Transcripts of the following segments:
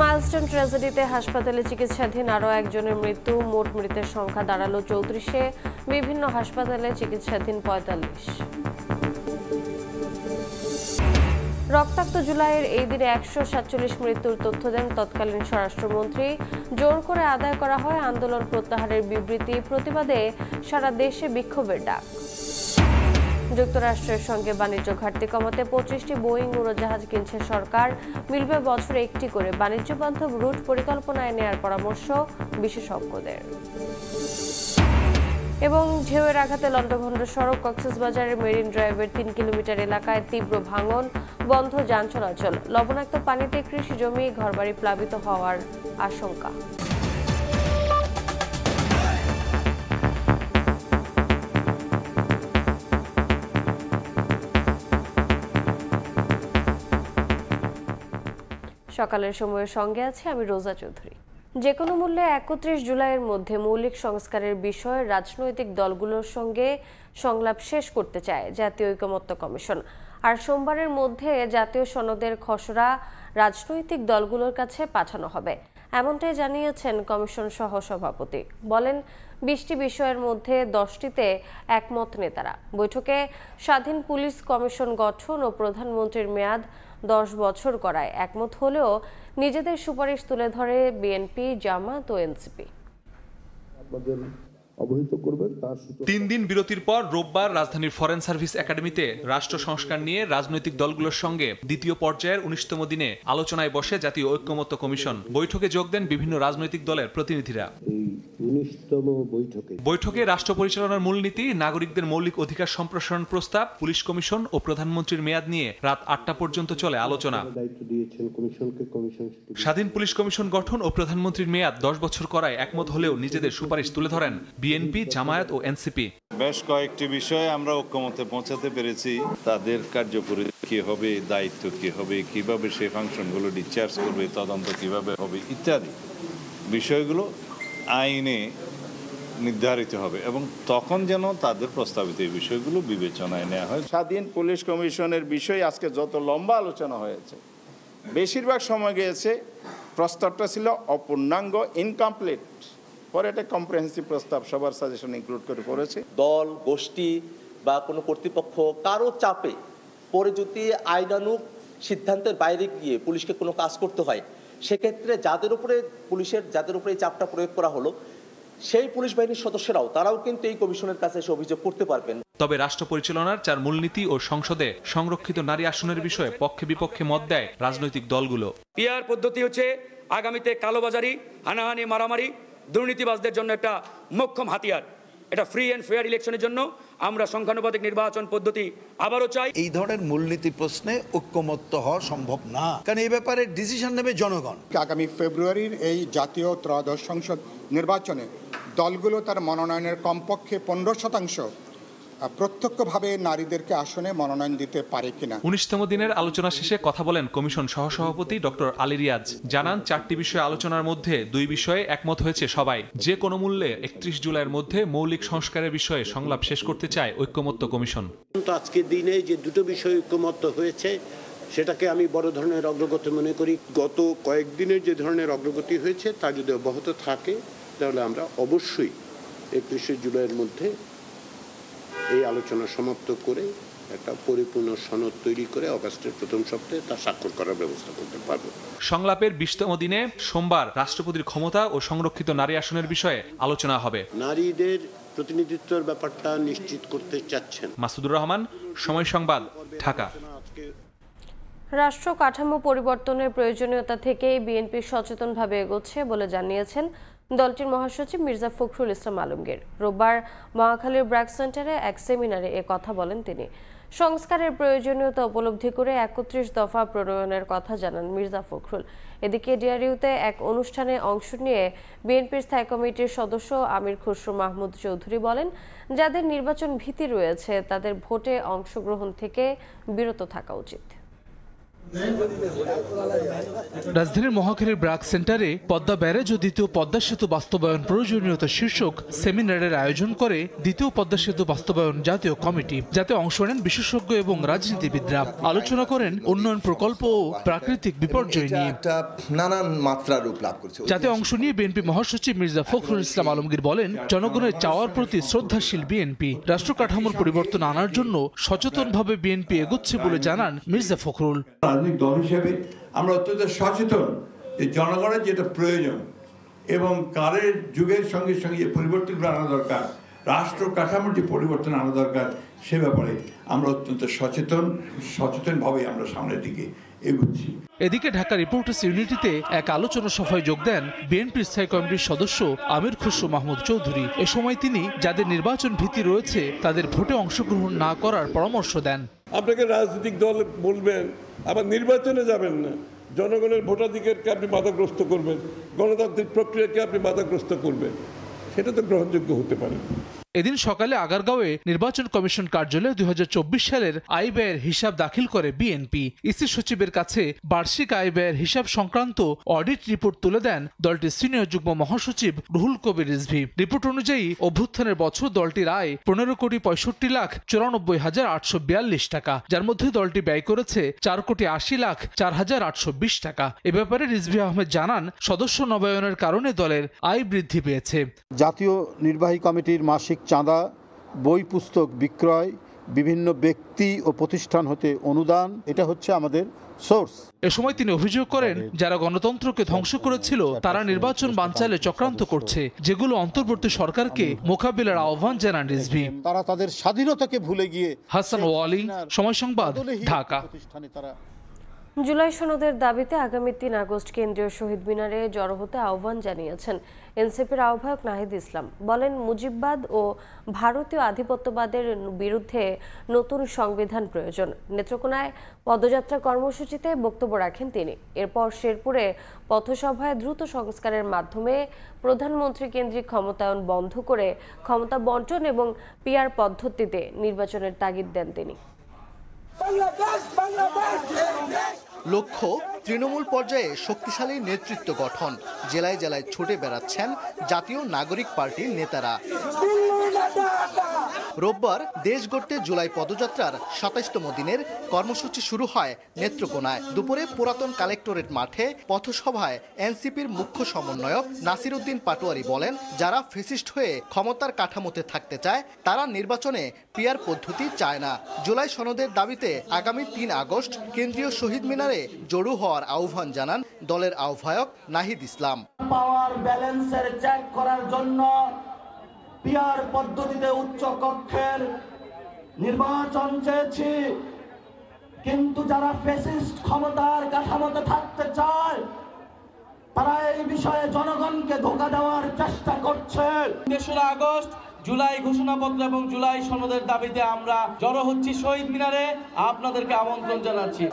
Milestone ট্র্যাজেডিতে হাসপাতালে চিকিৎসাধীন আরও একজনের মৃত্যু, মোট মৃতের সংখ্যা দাঁড়ালো 34-এ। বিভিন্ন হাসপাতালে চিকিৎসাধীন 45। রক্তাক্ত জুলাইয়ের এই দিনে 147 মৃত্যুর তথ্য দেন তৎকালীন স্বরাষ্ট্রমন্ত্রী। জোর করে আদায় করা হয় আন্দোলন প্রত্যাহারের বিবৃতি, প্রতিবাদে সারা দেশে বিক্ষোভের ডাক। যুক্তরাষ্ট্রের সঙ্গে বাণিজ্য ঘাটতি কমাতে 25টি বোয়িং উড়োজাহাজ কিনছে সরকার। মিলবে বছরে একটি করে। বাণিজ্য বান্ধব রুট পরিকল্পনায় নেয়ার পরামর্শ বিশেষজ্ঞদের। এবং ঢেউয়ের আঘাতে লন্ডভন্ড সড়ক, কক্সবাজারের মেরিন ড্রাইভের 3 কিলোমিটার এলাকায় তীব্র ভাঙন, বন্ধ যান চলাচল। লবণাক্ত পানিতে কৃষি জমি, ঘরবাড়ি প্লাবিত হওয়ার আশঙ্কা। সকালের সময়ের সঙ্গে আছে আমি রোজা চৌধুরী। যে কোনো মূল্যে 31 জুলাইয়ের মধ্যে মৌলিক সংস্কারের বিষয়ে রাজনৈতিক দলগুলোর সঙ্গে সংলাপ শেষ করতে চায় জাতীয় ঐকমত্য কমিশন। আর সোমবারের মধ্যে জাতীয় সনদের খসড়া রাজনৈতিক দলগুলোর কাছে পাঠানো হবে, এমনটাই জানিয়েছেন কমিশন সহসভাপতি। বলেন, 20টি বিষয়ের মধ্যে 10টিতে একমত নেতারা। বৈঠকে স্বাধীন পুলিশ কমিশন গঠন ও প্রধানমন্ত্রীর মেয়াদ 10 বছর করায় একমত হলেও নিজেদের সুপারিশ তুলে ধরে বিএনপি, জামায়াত ও এনসিপি। 3 দিন বিরতির পর রোববার রাজধানীর ফরেন সার্ভিস একাডেমিতে রাষ্ট্র সংস্কার নিয়ে রাজনৈতিক দলগুলোর সঙ্গে দ্বিতীয় পর্যায়ের 19তম দিনে আলোচনায় বসে জাতীয় ঐকমত্য কমিশন। বৈঠকে যোগ দেন বিভিন্ন রাজনৈতিক দলের প্রতিনিধিরা। বৈঠকে রাষ্ট্র পরিচালনার মূলনীতি, নাগরিকদের মৌলিক অধিকার সম্প্রসারণ প্রস্তাব, পুলিশ কমিশন ও প্রধানমন্ত্রীর মেয়াদ নিয়ে রাত 8টা পর্যন্ত চলে আলোচনা। স্বাধীন পুলিশ কমিশন গঠন ও প্রধানমন্ত্রীর মেয়াদ 10 বছর করায় একমত হলেও নিজেদের সুপারিশ তুলে ধরেন বিএনপি, জামায়াত ও এনসিপি। বেশ কয়েকটি বিষয়ে আমরা ঐকমত্যে পৌঁছাতে পেরেছি। তাদের কার্যকরী কি হবে, দায়িত্ব কি হবে, কিভাবে সেই ফাংশনগুলো ডিসচার্জ করবে, তদন্ত কিভাবে হবে ইত্যাদি বিষয়গুলো আইনে নির্ধারিত হবে এবং তখন যেন তাদের প্রস্তাবিত এই বিষয়গুলো বিবেচনায় নেওয়া হয়। স্বাধীন পুলিশ কমিশনের বিষয়ে আজকে যত লম্বা আলোচনা হয়েছে, বেশিরভাগ সময় গিয়েছে প্রস্তাবটা ছিল অপূর্ণাঙ্গ, ইনকমপ্লিট। পরে একটা কম্প্রিহেন্সিভ প্রস্তাব সবার সাজেশন ইনক্লুড করে করেছে। দল, গোষ্ঠী বা কোনো কর্তৃপক্ষ কারো চাপে পরে যদি আইনানুগ সিদ্ধান্তের বাইরে গিয়ে পুলিশকে কোনো কাজ করতে হয়, সেক্ষেত্রে যাদের উপরে এই চাপটা প্রয়োগ করা হলো, সেই পুলিশ বাহিনীর সদস্যরাও তারাও কিন্তু এই কমিশনের কাছে এসে অভিযোগ করতে পারবেন। তবে রাষ্ট্র পরিচালনার 4 মূলনীতি ও সংসদে সংরক্ষিত নারী আসনের বিষয়ে পক্ষে বিপক্ষে মত দেয় রাজনৈতিক দলগুলো। পিআর পদ্ধতি হচ্ছে আগামীতে কালোবাজারি, হানাহানি, মারামারি, দুর্নীতিবাজদের জন্য একটা মোক্ষম হাতিয়ার। এটা ফ্রি অ্যান্ড ফেয়ার ইলেকশনের জন্য আমরা সংখ্যানুপাতিক নির্বাচন পদ্ধতি আবারও চাই। এই ধরনের মূলনীতি প্রশ্নে ঐক্যমত্য হওয়া সম্ভব না, কারণ এই ব্যাপারে ডিসিশন নেবে জনগণ। আগামী ফেব্রুয়ারির এই জাতীয় ত্রয়োদশ সংসদ নির্বাচনে দলগুলো তার মনোনয়নের কমপক্ষে 15% প্রত্যক্ষভাবে নারীদেরকে আসনে মনোনয়ন দিতে পারে কিনা। 19তম দিনের আলোচনা শেষে কথা বলেন কমিশন সহসভাপতি ডক্টর আলী রিয়াজ। জানান, 4টি বিষয়ে আলোচনার মধ্যে 2 বিষয়ে একমত হয়েছে সবাই। যে কোনো মূল্যে 31 জুলাইয়ের মধ্যে মৌলিক সংস্কারের বিষয়ে সংলাপ শেষ করতে চায় ঐক্যমত্য কমিশন। আজকের দিনে যে 2টো বিষয় ঐক্যমত্য হয়েছে, সেটাকে আমি বড় ধরনের অগ্রগতি মনে করি। গত কয়েকদিনের যে ধরনের অগ্রগতি হয়েছে তা যদি অব্যাহত থাকে, তাহলে আমরা অবশ্যই 31 জুলাইয়ের মধ্যে এই আলোচনা সমাপ্ত করে একটা পরিপূর্ণ সনদ তৈরি করে অগাস্টের প্রথম সপ্তাহে তা স্বাক্ষর করার ব্যবস্থা করতে পারবো। সংলাপের 20তম দিনে সোমবার রাষ্ট্রপতির ক্ষমতা ও সংরক্ষিত নারী আসনের বিষয়ে আলোচনা হবে। নারীদের প্রতিনিধিত্বের ব্যাপারটা নিশ্চিত করতে চাচ্ছেন। মাসুদুর রহমান, সময় সংবাদ, ঢাকা। রাষ্ট্র কাঠামো পরিবর্তনের প্রয়োজনীয়তা থেকেই বিএনপি সচেতনভাবে এগোচ্ছে বলে জানিয়েছেন দলটির মহাসচিব মির্জা ফখরুল ইসলাম আলমগীর। রোববার মহাখালীর ব্র্যাক সেন্টারে এক সেমিনারে এ কথা বলেন তিনি। সংস্কারের প্রয়োজনীয়তা উপলব্ধি করে 31 দফা প্রণয়নের কথা জানান মির্জা ফখরুল। এদিকে ডিআরইউতে এক অনুষ্ঠানে অংশ নিয়ে বিএনপির স্থায়ী কমিটির সদস্য আমির খসরু মাহমুদ চৌধুরী বলেন, যাদের নির্বাচন ভীতি রয়েছে তাদের ভোটে অংশগ্রহণ থেকে বিরত থাকা উচিত। রাজধানীর মহাখালীর ব্র্যাক সেন্টারে পদ্মা ব্যারেজ ও দ্বিতীয় পদ্মা সেতু বাস্তবায়ন প্রয়োজনীয়তা শীর্ষক সেমিনারের আয়োজন করে দ্বিতীয় পদ্মা সেতু বাস্তবায়ন জাতীয় কমিটি, যাতে অংশ নেন বিশেষজ্ঞ এবং রাজনীতিবিদরা। আলোচনা করেন উন্নয়ন প্রকল্প ও প্রাকৃতিক বিপর্যয় নিয়ে। নানান মাত্রা রূপ লাভ করছে। যাতে অংশ নিয়ে বিএনপি মহাসচিব মির্জা ফখরুল ইসলাম আলমগীর বলেন, জনগণের চাওয়ার প্রতি শ্রদ্ধাশীল বিএনপি রাষ্ট্র কাঠামোর পরিবর্তন আনার জন্য সচেতনভাবে বিএনপি এগোচ্ছে বলে জানান মির্জা ফখরুল। রাজনৈতিক দল হিসেবে আমরা অত্যন্ত সচেতন যে জনগণের যেটা প্রয়োজন এবং কালের যুগের সঙ্গে সঙ্গে যে পরিবর্তনগুলো আনা দরকার, রাষ্ট্র কাঠামোর যে পরিবর্তন আনা দরকার, সে ব্যাপারে আমরা অত্যন্ত সচেতনভাবে আমরা সামনের দিকে এগোচ্ছি। এদিকে ঢাকা রিপোর্টার্স ইউনিটিতে এক আলোচনা সভায় যোগ দেন বিএনপি স্থায়ী কমিটির সদস্য আমির খুসরো মাহমুদ চৌধুরী। এ সময় তিনি যাদের নির্বাচন ভীতি রয়েছে তাদের ভোটে অংশগ্রহণ না করার পরামর্শ দেন। আপনাকে রাজনৈতিক দল বলবেন, আবার নির্বাচনে যাবেন না, জনগণের ভোটাধিকারকে আপনি বাধাগ্রস্ত করবেন, গণতান্ত্রিক প্রক্রিয়াকে আপনি বাধাগ্রস্ত করবেন, সেটা তো গ্রহণযোগ্য হতে পারে। এদিন সকালে আগারগাঁওয়ে নির্বাচন কমিশন কার্যালয়ে 2024 সালের আয় ব্যয়ের হিসাব দাখিল করে বিএনপি। ইসি সচিবের কাছে বার্ষিক আয় ব্যয়ের হিসাব সংক্রান্ত অডিট রিপোর্ট তুলে দেন দলটির সিনিয়র যুগ্ম মহাসচিব রুহুল কবির রিজভী। রিপোর্ট অনুযায়ী অভ্যুত্থানের বছর দলটির আয় 15,65,94,842 টাকা, যার মধ্যে দলটি ব্যয় করেছে 4,80,04,820 টাকা। এ ব্যাপারে রিজভী আহমেদ জানান, সদস্য নবায়নের কারণে দলের আয় বৃদ্ধি পেয়েছে। জাতীয় নির্বাহী কমিটির মাসিক চাঁদা, বই পুস্তক বিক্রয়, বিভিন্ন ব্যক্তি ও প্রতিষ্ঠান হতে অনুদান, এটা হচ্ছে আমাদের সোর্স। এ সময় তিনি অভিযোগ করেন, যারা গণতন্ত্রকে ধ্বংস করেছিল তারা নির্বাচন বানচালে চক্রান্ত করছে, যেগুলো অন্তর্বর্তী সরকারকে মোকাবিলার আহ্বান জানান রিজভী। তারা তাদের স্বাধীনতাকে ভুলে গিয়ে। হাসান ওয়ালি, সময় সংবাদ, ঢাকা। জুলাই সনদের দাবিতে আগামী 3 আগস্ট কেন্দ্রীয় শহীদ মিনারে জড়ো হতে আহ্বান জানিয়েছেন এনসিপির আহ্বায়ক নাহিদ ইসলাম। বলেন, মুজিববাদ ও ভারতীয় আধিপত্যবাদের বিরুদ্ধে নতুন সংবিধান প্রয়োজন। নেত্রকোনায় পদযাত্রা কর্মসূচিতে বক্তব্য রাখেন তিনি। এরপর শেরপুরে পথসভায় দ্রুত সংস্কারের মাধ্যমে প্রধানমন্ত্রী কেন্দ্রিক ক্ষমতায়ন বন্ধ করে ক্ষমতা বন্টন এবং পিআর পদ্ধতিতে নির্বাচনের তাগিদ দেন তিনি। লক্ষ্য তৃণমূল পর্যায়ে শক্তিশালী নেতৃত্ব গঠন। জেলায় জেলায় ছুটে বেড়াচ্ছেন জাতীয় নাগরিক পার্টির নেতারা। রোববার দেশ গড়তে জুলাই পদযাত্রার ২৭তম দিনের কর্মসূচি শুরু হয় নেত্রকোনায়। দুপুরে পুরাতন কালেক্টরেট মাঠে পথসভায় এনসিপির মুখ্য সমন্বয়ক নাসির উদ্দিন পাটোয়ারি বলেন, যারা ফ্যাসিস্ট হয়ে ক্ষমতার কাঠামোতে থাকতে চায় তারা নির্বাচনে পিআর পদ্ধতি চায় না। জুলাই সনদের দাবিতে আগামী ৩ আগস্ট কেন্দ্রীয় শহীদ মিনারে জড়ো হওয়ার আহ্বান জানান দলের আহ্বায়ক নাহিদ ইসলাম। পাওয়ার ব্যালেন্সের চেক করার জন্য পিআর পদ্ধতিতে উচ্চ কক্ষের নির্বাচন চেয়েছি, কিন্তু যারা ফ্যাসিস্ট ক্ষমতার কাঠামোতে থাকতে চায় তারা এই বিষয়ে জনগণকে ধোঁকা দেওয়ার চেষ্টা করছে। ৩রা আগস্ট জুলাই ঘোষণাপত্র এবং জুলাই সনদের দাবিতে আমরা জড়ো হচ্ছি শহীদ মিনারে। আপনাদেরকে আমন্ত্রণ জানাচ্ছি।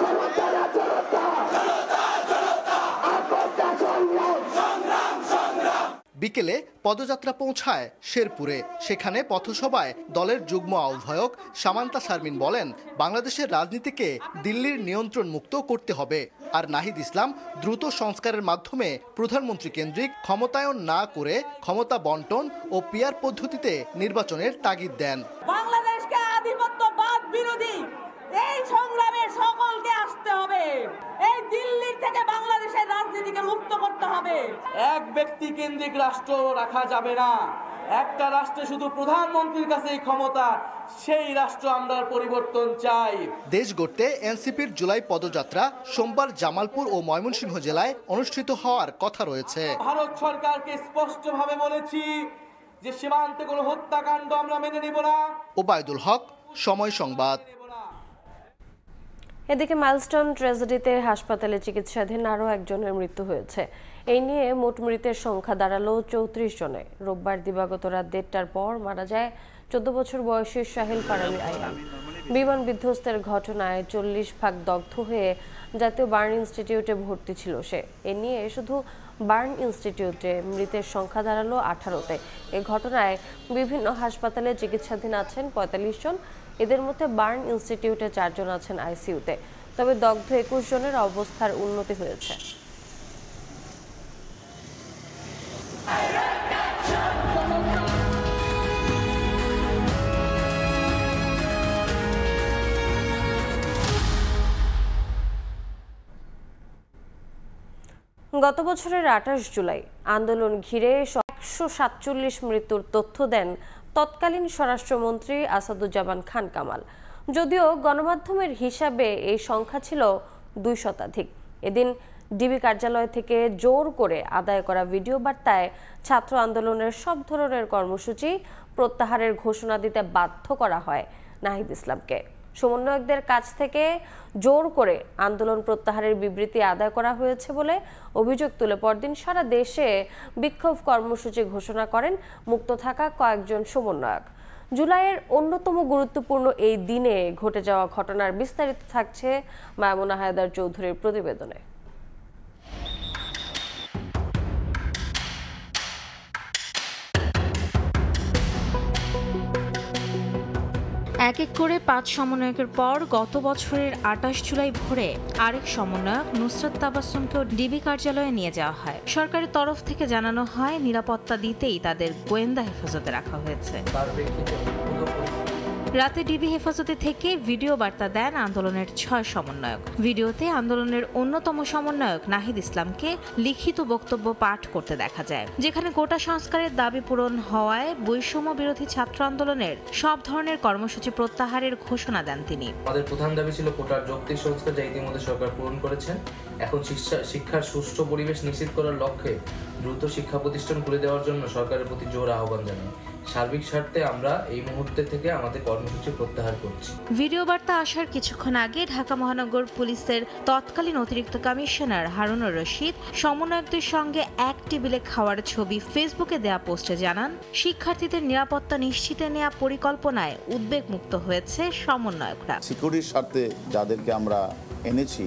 বিকেলে পদযাত্রা পৌঁছায় শেরপুরে। সেখানে পথসভায় দলের যুগ্ম আহ্বায়ক সামান্তা শারমিন বলেন, বাংলাদেশের রাজনীতিকে দিল্লির নিয়ন্ত্রণ মুক্ত করতে হবে। আর নাহিদ ইসলাম দ্রুত সংস্কারের মাধ্যমে প্রধানমন্ত্রী কেন্দ্রিক ক্ষমতায়ন না করে ক্ষমতা বন্টন ও পিআর পদ্ধতিতে নির্বাচনের তাগিদ দেন। বাংলাদেশকে আধিপত্যবাদ বিরোধী এই সংগ্রামে সকলকে আসতে হবে। এই দিল্লির থেকে বাংলাদেশের রাজনীতিকে মুক্ত করতে হবে। এক ব্যক্তি কেন্দ্রিক রাষ্ট্র রাখা যাবে না। একটা রাষ্ট্রে শুধু প্রধানমন্ত্রীর কাছেই ক্ষমতা, সেই রাষ্ট্র আমরা পরিবর্তন চাই। দেশ গড়তে এনসিপির জুলাই পদযাত্রা সোমবার জামালপুর ও ময়মনসিংহ জেলায় অনুষ্ঠিত হওয়ার কথা রয়েছে। ভারত সরকারকে স্পষ্টভাবে বলেছি যে সীমান্তে কোনো হত্যাকাণ্ড আমরা মেনে নিব না। ওবায়দুল হক, সময় সংবাদ। এদিকে মাইলস্টোন ট্র্যাজেডিতে হাসপাতালে চিকিৎসাধীন আরও একজনের মৃত্যু হয়েছে। এই নিয়ে মোট মৃতের সংখ্যা দাঁড়ালো ৩৪ জনে। রোববার দিবাগত রাত ১:৩০টার পর মারা যায় ১৪ বছর বয়সী শাহিল ফারাবী আইয়ান। বিমান বিধ্বস্তের ঘটনায় ৪০ ভাগ দগ্ধ হয়ে জাতীয় বার্ন ইনস্টিটিউটে ভর্তি ছিল সে। এ নিয়ে শুধু বার্ন ইনস্টিটিউটে মৃতের সংখ্যা দাঁড়ালো ১৮তে। এ ঘটনায় বিভিন্ন হাসপাতালে চিকিৎসাধীন আছেন ৪৫ জন। এদের মধ্যে বার্ন ইনস্টিটিউটে ৪ জন আছেন আইসিইউতে। তবে দগ্ধ 21 জনের অবস্থার উন্নতি হয়েছে। গত বছরের 28 জুলাই আন্দোলন ঘিরে 147 মৃত্যুর তথ্য দেন তৎকালীন স্বরাষ্ট্রমন্ত্রী আসাদুজ্জামান খান কামাল। যদিও গণমাধ্যমের হিসাবে এই সংখ্যা ছিল 2 শতাধিক। এদিন ডিবি কার্যালয় থেকে জোর করে আদায় করা ভিডিও বার্তায় ছাত্র আন্দোলনের সব ধরনের কর্মসূচি প্রত্যাহারের ঘোষণা দিতে বাধ্য করা হয় নাহিদ ইসলামকে। সমন্বয়কদের কাছ থেকে জোর করে আন্দোলন প্রত্যাহারের বিবৃতি আদায় করা হয়েছে বলে অভিযোগ তুলে পরদিন সারা দেশে বিক্ষোভ কর্মসূচি ঘোষণা করেন মুক্ত থাকা কয়েকজন সমন্বয়ক। জুলাইয়ের অন্যতম গুরুত্বপূর্ণ এই দিনে ঘটে যাওয়া ঘটনার বিস্তারিত থাকছে মায়মুনা হায়দার চৌধুরীর প্রতিবেদনে। এক এক করে 5 সমন্বয়কের পর গত বছরের 28 জুলাই ভোরে আরেক সমন্বয়ক নুসরাত তাবাসসুমকেও ডিবি কার্যালয়ে নিয়ে যাওয়া হয়। সরকারের তরফ থেকে জানানো হয় নিরাপত্তা দিতেই তাদের গোয়েন্দা হেফাজতে রাখা হয়েছে। রাতে ডিবি হেফাজতে থেকে ভিডিও বার্তা দেন আন্দোলনের 6 সমন্বয়ক। ভিডিওতে আন্দোলনের অন্যতম সমন্বয়ক নাহিদ ইসলামকে লিখিত বক্তব্য পাঠ করতে দেখা যায়, যেখানে কোটা সংস্কারের দাবি পূরণ হওয়ায় বৈষম্য বিরোধী ছাত্র আন্দোলনের সব ধরনের কর্মসূচি প্রত্যাহারের ঘোষণা দেন তিনি। আমাদের প্রধান দাবি ছিল কোটার যৌক্তিক সংস্কার, যা ইতিমধ্যে সরকার পূরণ করেছেন। এখন শিক্ষার সুষ্ঠু পরিবেশ নিশ্চিত করার লক্ষ্যে দ্রুত শিক্ষা প্রতিষ্ঠান খুলে দেওয়ার জন্য সরকারের প্রতি জোর আহ্বান জানাই। সার্বিক স্বার্থে আমরা এই মুহূর্তে থেকে আমাদের কর্মসূচি প্রত্যাহার করছি। ভিডিও বার্তা আসার কিছুক্ষণ আগে ঢাকা মহানগর পুলিশের তৎকালীন অতিরিক্ত কমিশনার হারুনুর রশিদ সমন্বয়কদের সঙ্গে এক টেবিলে খাওয়ার ছবি ফেসবুকে দেয়া পোস্টে জানান, শিক্ষার্থীদের নিরাপত্তা নিশ্চিতে নেওয়া পরিকল্পনায় উদ্বেগ মুক্ত হয়েছে সমন্বয়করা। সিকিউরিটির স্বার্থে যাদেরকে আমরা এনেছি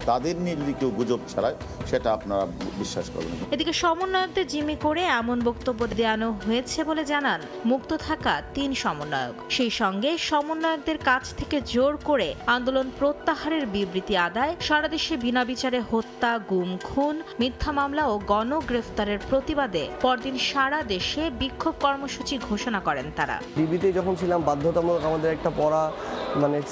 তাদের নিয়ে যদি কেউ গুজব ছাড়ায় সেটা আপনারা বিশ্বাস করবেন। এদিকে সমন্বয়কদের জিম্মি করে এমন বক্তব্য দেওয়ানো হয়েছে বলে জানান মুক্ত থাকা 3 সমন্বয়ক। সেই সঙ্গে সমন্বয়কদের কাছ থেকে জোর করে আন্দোলন প্রত্যাহারের বিবৃতি আদায়, সারা দেশে বিনা বিচারে হত্যা, গুম, খুন, মিথ্যা মামলা ও গণগ্রেফতারের প্রতিবাদে পরদিন সারা দেশে বিক্ষোভ কর্মসূচি ঘোষণা করেন তারা। ডিবিতে যখন ছিলাম বাধ্যতামূলক আমাদের একটা পড়া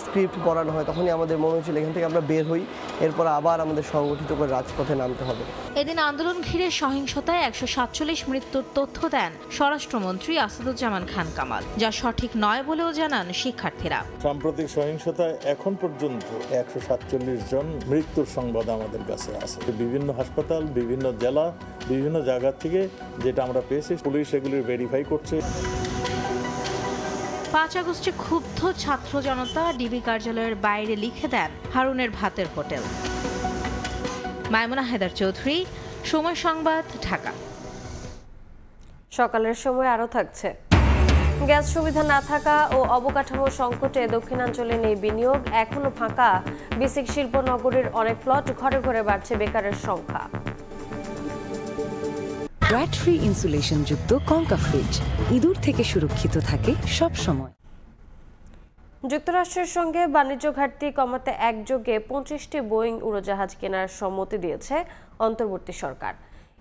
স্ক্রিপ্ট পড়ানো হয়, তখনই আমাদের মনে হচ্ছিল এখান থেকে আমরা বের হই, এরপর আবার আমাদের সংগঠিত করে রাজপথে নামতে হবে। এদিন আন্দোলন ঘিরে সহিংসতায় 147 মৃত্যুর তথ্য দেন স্বরাষ্ট্রমন্ত্রী আসাদুজ্জামান খান কামাল, যা সঠিক নয় বলেও জানান শিক্ষার্থীরা। সাম্প্রতিক সহিংসতায় এখন পর্যন্ত 147 জন মৃত্যুর সংবাদ আমাদের কাছে আছে। বিভিন্ন হাসপাতাল, বিভিন্ন জেলা, বিভিন্ন জায়গা থেকে যেটা আমরা পেয়েছি, পুলিশ এগুলির ভেরিফাই করছে। 5 আগস্টে ক্ষুব্ধ ছাত্র জনতা ডিবি কার্যালয়ের বাইরে লিখে দেন হারুনের ভাতের হোটেল। মায়মুনা হায়দার চৌধুরী, সময় সংবাদ, ঢাকা। সকালের সময় আরও থাকছে। গ্যাস সুবিধা না থাকা ও অবকাঠামো সংকটে দক্ষিণাঞ্চলে নেই বিনিয়োগ, এখনো ফাঁকা বিসিক শিল্পনগরীর অনেক প্লট, ঘরে ঘরে বাড়ছে বেকারের সংখ্যা। রাট ফ্রি ইনসুলেশন যুক্ত কঙ্কা ফ্রিজ ইঁদুর থেকে সুরক্ষিত থাকে সব সময়। যুক্তরাষ্ট্রের সঙ্গে বাণিজ্য ঘাটতি কমাতে একযোগে 25টি বোয়িং উড়োজাহাজ কেনার সম্মতি দিয়েছে অন্তর্বর্তী সরকার।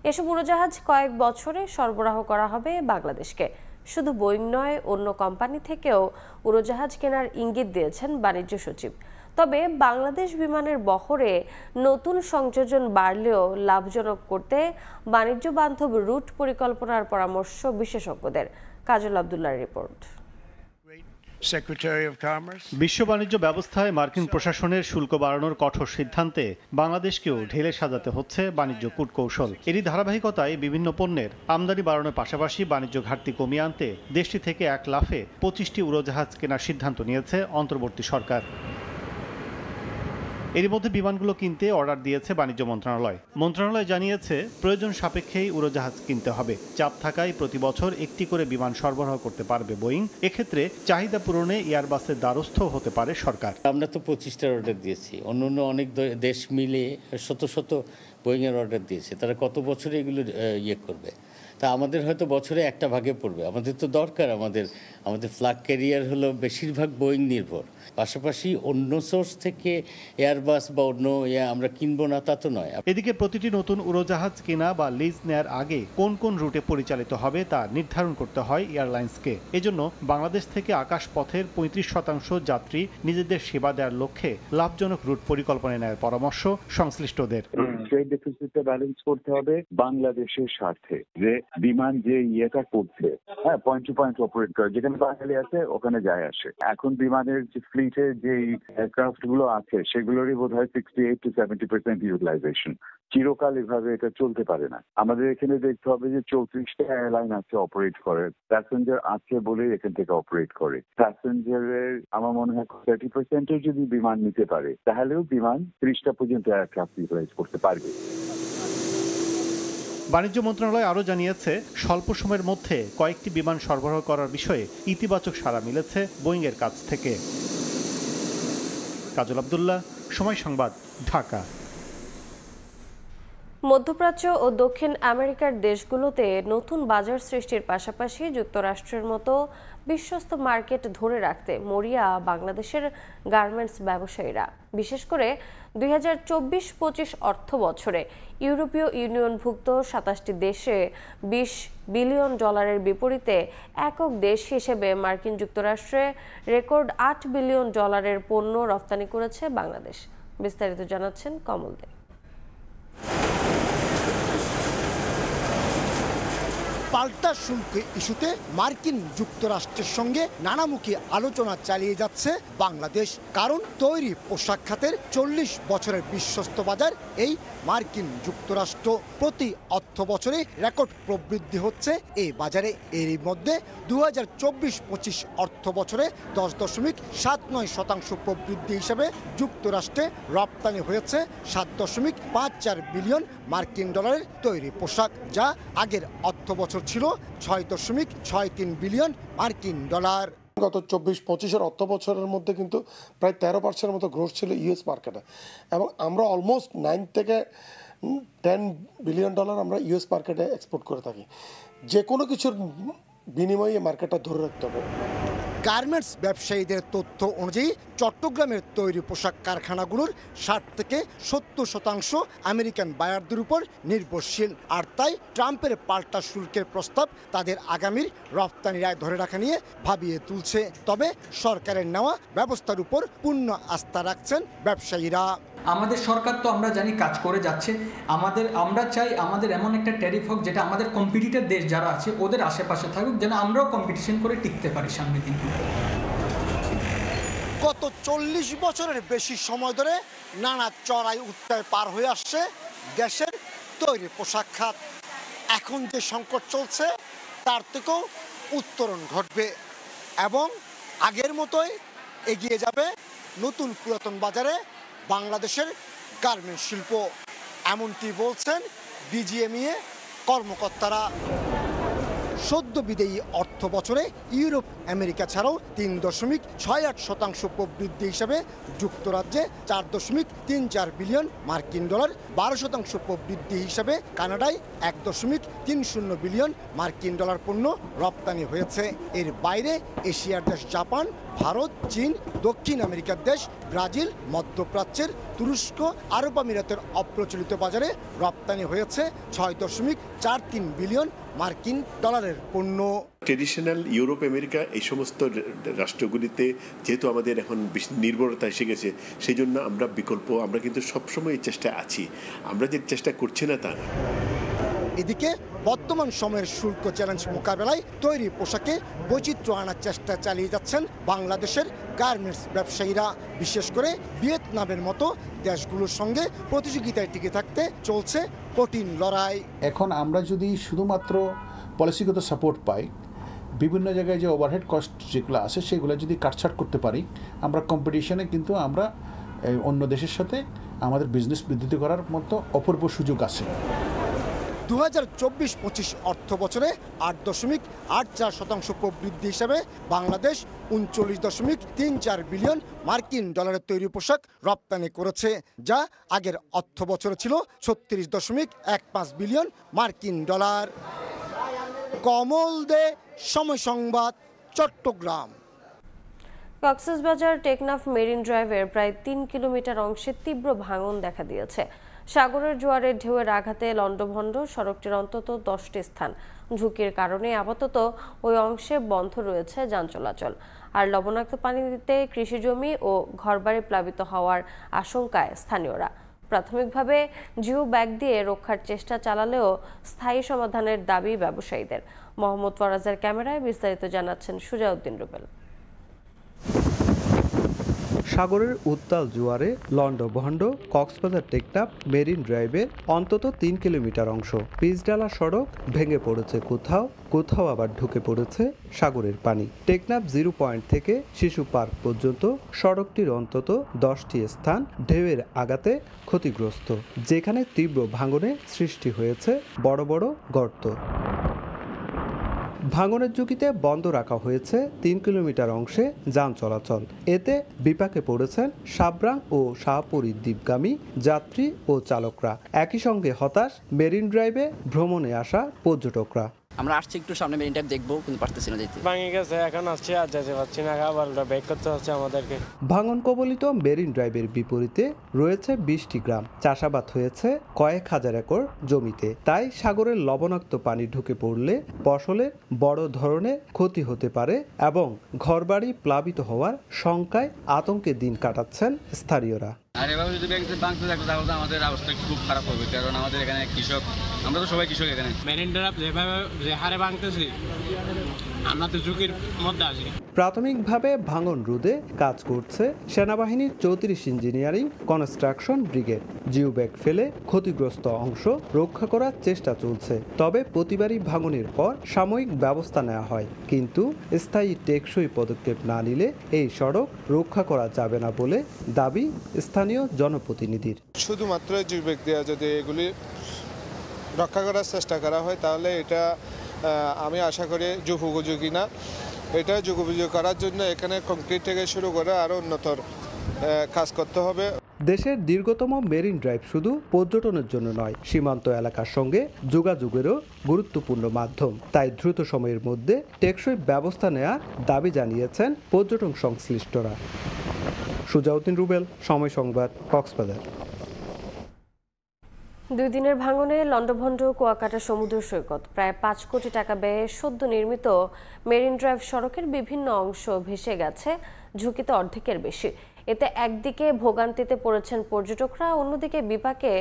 এসব উড়োজাহাজ কয়েক বছরে সরবরাহ করা হবে বাংলাদেশকে। শুধু বোয়িং নয়, অন্য কোম্পানি থেকেও উড়োজাহাজ কেনার ইঙ্গিত দিয়েছেন বাণিজ্য সচিব। তবে বাংলাদেশ বিমানের বহরে নতুন সংযোজন বাড়লেও লাভজনক করতে বাণিজ্য বান্ধব রুট পরিকল্পনার পরামর্শ বিশেষজ্ঞদের। কাজল আব্দুল্লাহর রিপোর্ট। বিশ্ব বাণিজ্য ব্যবস্থায় মার্কিন প্রশাসনের শুল্ক বাড়ানোর কঠোর সিদ্ধান্তে বাংলাদেশকেও ঢেলে সাজাতে হচ্ছে বাণিজ্য কূটকৌশল। এরই ধারাবাহিকতায় বিভিন্ন পণ্যের আমদানি বাড়ানোর পাশাপাশি বাণিজ্য ঘাটতি কমিয়ে আনতে দেশটি থেকে এক লাফে 25টি উড়োজাহাজ কেনার সিদ্ধান্ত নিয়েছে অন্তর্বর্তী সরকার। এর মধ্যে বিমানগুলো কিনতে অর্ডার দিয়েছে বাণিজ্য মন্ত্রণালয়। মন্ত্রণালয় জানিয়েছে প্রয়োজন সাপেক্ষেই উড়োজাহাজ কিনতে হবে। চাপ থাকায় প্রতি বছর একটি করে বিমান সরবরাহ করতে পারবে বোয়িং। এক্ষেত্রে চাহিদা পূরণে এয়ারবাসের দ্বারস্থ হতে পারে সরকার। আমরা তো 25টার অর্ডার দিয়েছি, অন্য অনেক দেশ মিলে শত শত বোয়িংয়ের অর্ডার দিয়েছে, তারা কত বছরে এগুলো ইয়ে করবে? তা আমাদের হয়তো বছরে একটা ভাগে পড়বে। আমাদের তো দরকার, আমাদের ফ্ল্যাগ ক্যারিয়ার হলো বেশিরভাগ বোয়িং নির্ভর, পাশাপাশি অন্য সোর্স থেকে এয়ারবাস বা অন্য আমরা কিনবো না তা তো নয়। এদিকে প্রতিটি নতুন উড়োজাহাজ কেনা বা লিজ নেয়ার আগে কোন কোন রুটে পরিচালিত হবে তা নির্ধারণ করতে হয় এয়ারলাইন্সকে। এজন্য বাংলাদেশ থেকে আকাশপথের 35% যাত্রী নিজেদের সেবা দেওয়ার লক্ষ্যে লাভজনক রুট পরিকল্পনা নেওয়ার পরামর্শ সংশ্লিষ্টদের। ট্রেড ডেফিসিটটা ব্যালেন্স করতে হবে বাংলাদেশের স্বার্থে, যে বিমান যে ইয়েটা করছে, হ্যাঁ, পয়েন্ট টু পয়েন্ট অপারেট করে, যেখানে বাঙালি আছে ওখানে যায় আসে। এখন বিমানের যে ফ্লিটে যে এয়ারক্রাফট গুলো আছে সেগুলোরই বোধ হয় 68 to 70% ইউটিলাইজেশন। চিরকাল এভাবে এটা চলতে পারে না। আমাদের এখানে দেখতে হবে যে 34টা এয়ারলাইন আছে অপারেট করে, প্যাসেঞ্জার আছে বলেই এখান থেকে অপারেট করে। প্যাসেঞ্জারের আমার মনে হয় 30% যদি বিমান নিতে পারে তাহলেও বিমান 30টা পর্যন্ত এয়ারক্রাফট ইউটিলাইজ করতে পারবে। বাণিজ্য মন্ত্রণালয় আরও জানিয়েছে, স্বল্প সময়ের মধ্যে কয়েকটি বিমান সরবরাহ করার বিষয়ে ইতিবাচক সাড়া মিলেছে বোয়িংয়ের কাছ থেকে। কাজল আব্দুল্লাহ, সময় সংবাদ, ঢাকা। মধ্যপ্রাচ্য ও দক্ষিণ আমেরিকার দেশগুলোতে নতুন বাজার সৃষ্টির পাশাপাশি যুক্তরাষ্ট্রের মতো বিশ্বস্ত মার্কেট ধরে রাখতে মরিয়া বাংলাদেশের গার্মেন্টস ব্যবসায়ীরা। বিশেষ করে 2024-25 অর্থ বছরে ইউরোপীয় ইউনিয়নভুক্ত 27টি দেশে $20 বিলিয়ন বিপরীতে একক দেশ হিসেবে মার্কিন যুক্তরাষ্ট্রে রেকর্ড $8 বিলিয়ন পণ্য রপ্তানি করেছে বাংলাদেশ। বিস্তারিত জানাচ্ছেন কমল দে। পাল্টা শুল্ক ইস্যুতে মার্কিন যুক্তরাষ্ট্রের সঙ্গে নানামুখী আলোচনা চালিয়ে যাচ্ছে বাংলাদেশ। কারণ তৈরি পোশাক খাতের 40 বছরের বিশ্বস্ত বাজার এই মার্কিন যুক্তরাষ্ট্র। প্রতি অর্থ বছরে রেকর্ড প্রবৃদ্ধি হচ্ছে এই বাজারে। এরই মধ্যে 2024-25 অর্থ বছরে 10.79% প্রবৃদ্ধি হিসেবে যুক্তরাষ্ট্রে রপ্তানি হয়েছে $7.54 বিলিয়ন তৈরি পোশাক, যা আগের অর্থ বছর ছিল $6.63 বিলিয়ন। গত 24-25 অর্থ বছরের মধ্যে কিন্তু প্রায় 13% মতো গ্রোথ ছিল ইউএস মার্কেটে, এবং আমরা অলমোস্ট 9 থেকে $10 বিলিয়ন আমরা ইউএস মার্কেটে এক্সপোর্ট করে থাকি। যে কোনো কিছুর বিনিময়ে মার্কেটটা ধরে রাখতে হবে। গার্মেন্টস ব্যবসায়ীদের তথ্য অনুযায়ী চট্টগ্রামের তৈরি পোশাক কারখানাগুলোর 60 থেকে 70% আমেরিকান বায়ারদের উপর নির্ভরশীল। আর তাই ট্রাম্পের পাল্টা শুল্কের প্রস্তাব তাদের আগামীর রপ্তানি আয় ধরে রাখা নিয়ে ভাবিয়ে তুলছে। তবে সরকারের নেওয়া ব্যবস্থার উপর পূর্ণ আস্থা রাখছেন ব্যবসায়ীরা। আমাদের সরকার তো আমরা জানি কাজ করে যাচ্ছে, আমরা চাই আমাদের এমন একটা ট্যারিফ হোক যেটা আমাদের কম্পিটিটর দেশ যারা আছে ওদের আশেপাশে থাকুক, যেন আমরাও কম্পিটিশন করে টিকতে পারি সামনে দিন। গত 40 বছরের বেশি সময় ধরে নানা চড়াই উত্তায় পার হয়ে আসছে দেশের তৈরি পোশাক খাত। এখন যে সংকট চলছে তার থেকেও উত্তরণ ঘটবে এবং আগের মতোই এগিয়ে যাবে নতুন পুরাতন বাজারে বাংলাদেশের গার্মেন্টস শিল্প। এমনটি বলছেন বিজিএমইএ কর্মকর্তারা। সদ্য বিদেয়ী অর্থ বছরে ইউরোপ আমেরিকা ছাড়াও 3.68% প্রবৃদ্ধি হিসাবে যুক্তরাজ্যে $4.34 বিলিয়ন, 12% প্রবৃদ্ধি হিসাবে কানাডায় $1.30 বিলিয়ন পণ্য রপ্তানি হয়েছে। এর বাইরে এশিয়ার দেশ জাপান, ভারত, চীন, দক্ষিণ আমেরিকার দেশ ব্রাজিল, মধ্যপ্রাচ্যের তুরস্ক, আরব আমিরাতের অপ্রচলিত বাজারে রপ্তানি হয়েছে $6.43 বিলিয়ন পণ্য। ট্রেডিশনাল ইউরোপ আমেরিকা এই সমস্ত রাষ্ট্রগুলিতে যেহেতু আমাদের এখন নির্ভরতা এসে গেছে, সেই জন্য আমরা কিন্তু সবসময় এই চেষ্টায় আছি, আমরা যে চেষ্টা করছি না তা না। এদিকে বর্তমান সময়ের শুল্ক চ্যালেঞ্জ মোকাবেলায় তৈরি পোশাকে বৈচিত্র্য আনার চেষ্টা চালিয়ে যাচ্ছেন বাংলাদেশের গার্মেন্টস ব্যবসায়ীরা। বিশেষ করে ভিয়েতনামের মতো দেশগুলোর সঙ্গে প্রতিযোগিতায় টিকে থাকতে চলছে কঠিন লড়াই। এখন আমরা যদি শুধুমাত্র পলিসিগত সাপোর্ট পাই, বিভিন্ন জায়গায় যে ওভারহেড কস্ট যেগুলো আছে সেগুলো যদি কাটছাট করতে পারি, আমরা কম্পিটিশনে কিন্তু আমরা অন্য দেশের সাথে আমাদের বিজনেস বৃদ্ধি করার মতো অপূর্ব সুযোগ আছে। 2024-25 অর্থ বছরে 8.84% প্রবৃদ্ধি হিসাবে বাংলাদেশ 39.34 বিলিয়ন মার্কিন ডলারের তৈরি পোশাক রপ্তানি করেছে, যা আগের অর্থ বছরে ছিল 36.15 বিলিয়ন মার্কিন ডলার। কমল দে, সময় সংবাদ, চট্টগ্রাম। কক্সবাজার টেকনাফ মেরিন ড্রাইভের প্রায় 3 কিলোমিটার অংশে তীব্র ভাঙন দেখা দিয়েছে। সাগরের জোয়ারের ঢেউয়ের আঘাতে লন্ডভন্ড সড়কটির অন্তত 10টি স্থান। ঝুঁকির কারণে আপাতত ওই অংশে বন্ধ রয়েছে যান চলাচল। আর লবণাক্ত পানিতে কৃষিজমি ও ঘরবাড়ি প্লাবিত হওয়ার আশঙ্কায় স্থানীয়রা। প্রাথমিকভাবে জিও ব্যাগ দিয়ে রক্ষার চেষ্টা চালালেও স্থায়ী সমাধানের দাবি ব্যবসায়ীদের। মোহাম্মদ ফরাজের ক্যামেরায় বিস্তারিত জানাচ্ছেন সুজাউদ্দিন রুবেল। সাগরের উত্তাল জোয়ারে লন্ডভন্ড কক্সবাজার টেকনাফ মেরিন ড্রাইভের অন্তত 3 কিলোমিটার অংশ। পিচঢালা সড়ক ভেঙে পড়েছে কোথাও, কোথাও আবার ঢুকে পড়েছে সাগরের পানি। টেকনাফ 0 পয়েন্ট থেকে শিশু পার্ক পর্যন্ত সড়কটির অন্তত 10টি স্থান ঢেউয়ের আঘাতে ক্ষতিগ্রস্ত, যেখানে তীব্র ভাঙনে সৃষ্টি হয়েছে বড় বড় গর্ত। ভাঙনের ঝুঁকিতে বন্ধ রাখা হয়েছে 3 কিলোমিটার অংশে যান চলাচল। এতে বিপাকে পড়েছেন সাবরাং ও শাহপুরী দ্বীপগামী যাত্রী ও চালকরা। একই সঙ্গে হতাশ মেরিন ড্রাইভে ভ্রমণে আসা পর্যটকরা। আমরা আসছি একটু সামনে মেরিন ড্রাইভ দেখবো, কিন্তু পারতেছি না যেতে। ভাঙে গেছে, এখন আসছি আর যেতে পারছি না, আবার ব্যাক করতে হচ্ছে আমাদেরকে। ভাঙন কবলিত মেরিন ড্রাইভের বিপরীতে রয়েছে 20টি গ্রাম। চাষাবাদ হয়েছে কয়েক হাজার একর জমিতে। তাই সাগরের লবণাক্ত পানি ঢুকে পড়লে ফসলের বড় ধরনের ক্ষতি হতে পারে এবং ঘরবাড়ি প্লাবিত হওয়ার শঙ্কায় আতঙ্কে দিন কাটাচ্ছেন স্থানীয়রা। আর এভাবে যদি বাংতে থাকতো তাহলে আমাদের অবস্থা খুব খারাপ হবে, কারণ আমাদের এখানে কৃষক, আমরা তো সবাই কৃষক। এখানে মেরিন ড্রাইভ যেভাবে যে হারে ভাঙতেছি, আমরা তো ঝুঁকির মধ্যে আছি। প্রাথমিকভাবে ভাঙন রোধে কাজ করছে সেনাবাহিনীর 34 ইঞ্জিনিয়ারিং কনস্ট্রাকশন ব্রিগেড। জিওব্যাগ ফেলে ক্ষতিগ্রস্ত অংশ রক্ষা করার চেষ্টা চলছে। তবে প্রতিবারই ভাঙনের পর সাময়িক ব্যবস্থা নেওয়া হয়, কিন্তু স্থায়ী টেকসই পদক্ষেপ না নিলে এই সড়ক রক্ষা করা যাবে না বলে দাবি স্থানীয় জনপ্রতিনিধির। শুধুমাত্র জিওব্যাগ দেওয়া যদি এগুলি রক্ষা করার চেষ্টা করা হয়, তাহলে এটা আমি আশা করি যুগোপযোগী না। এটা যুগোপযোগী করার জন্য এখানে কংক্রিট থেকে শুরু করে আরও উন্নত কাজ করতে হবে। দেশের দীর্ঘতম মেরিন ড্রাইভ শুধু পর্যটনের জন্য নয়, সীমান্ত এলাকার সঙ্গে যোগাযোগেরও গুরুত্বপূর্ণ মাধ্যম। তাই দ্রুত সময়ের মধ্যে টেকসই ব্যবস্থা নেওয়ার দাবি জানিয়েছেন পর্যটন সংশ্লিষ্টরা। সুজাউদ্দিন রুবেল, সময় সংবাদ, কক্সবাজার। 2 দিনের ভাঙনে লন্ডভন্ড কুয়াকাটা সমুদ্র সৈকত। প্রায় 5 কোটি টাকা ব্যয়ে সদ্য নির্মিত মেরিন ড্রাইভ সড়কের বিভিন্ন অংশ ভেসে গেছে, ঝুঁকিতে অর্ধেকের বেশি। এতে একদিকে ভোগান্তিতে পড়েছেন পর্যটকরা, অন্যদিকে বিপাকে